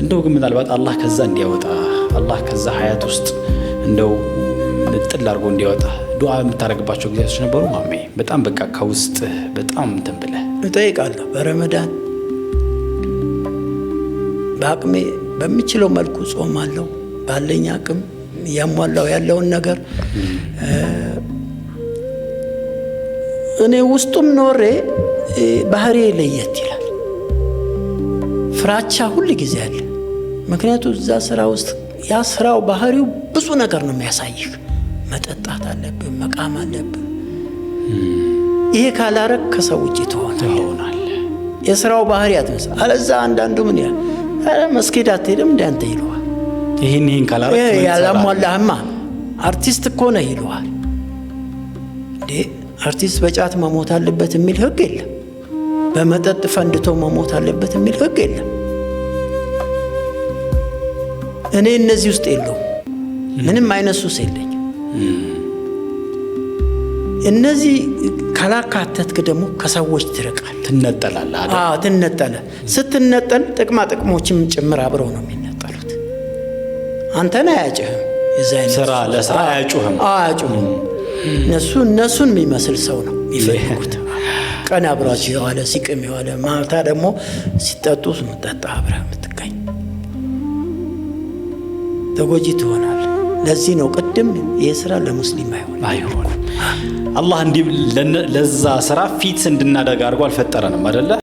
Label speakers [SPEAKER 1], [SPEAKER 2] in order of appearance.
[SPEAKER 1] እንደው ግን ምናልባት አላህ ከዛ እንዲያወጣ አላህ ከዛ ሀያት ውስጥ እንደው ጥል አድርጎ እንዲያወጣ ዱዓ የምታደርግባቸው ጊዜያቶች ነበሩ? ማሜ በጣም በቃ ከውስጥ በጣም እንትን ብለህ
[SPEAKER 2] እጠይቃለሁ። በረመዳን በአቅሜ በሚችለው መልኩ ጾማለሁ። ባለኝ አቅም ያሟላው ያለውን ነገር እኔ ውስጡም ኖሬ ባህሪ ለየት ይላል። ፍራቻ ሁሉ ጊዜ አለ። ምክንያቱም እዛ ስራ ውስጥ ያ ስራው ባህሪው ብዙ ነገር ነው የሚያሳይህ። መጠጣት አለብህ፣ መቃም አለብህ። ይሄ ካላረክ ከሰው ውጭ ትሆናለህ። የስራው ባህሪ አትመስ አለዛ አንዳንዱ ምን ያ መስጊድ አትሄድም እንደ አንተ ይለዋል።
[SPEAKER 1] ይሄን ካላረክ
[SPEAKER 2] ያላሟላህማ አርቲስት እኮ ነህ ይለዋል። እንዴ አርቲስት በጫት መሞት አለበት የሚል ህግ የለም። በመጠጥ ፈንድቶ መሞት አለበት የሚል ህግ የለም። እኔ እነዚህ ውስጥ የለውም። ምንም አይነት ሱስ የለኝም። እነዚህ ካላካተትክ ደግሞ ከሰዎች ትርቃል፣
[SPEAKER 1] ትነጠላለህ።
[SPEAKER 2] ትነጠላለህ። ስትነጠል ጥቅማ ጥቅሞችም ጭምር አብረው ነው የሚነጠሉት። አንተን አያጭህም።
[SPEAKER 1] ስራ ለስራ አያጩህም።
[SPEAKER 2] እነሱን የሚመስል ሰው ነው የሚፈልጉት። ቀን አብራችሁ የዋለ ሲቅም የዋለ ማታ ደግሞ ሲጠጡ ስምጠጣ አብረህ የምትገኝ ተጎጂ ትሆናለህ። ለዚህ ነው ቅድም ይህ ስራ ለሙስሊም አይሆንም።
[SPEAKER 1] አላህ እንዲህ ለዛ ስራ ፊት እንድናደርግ አድርጎ አልፈጠረንም አይደለ?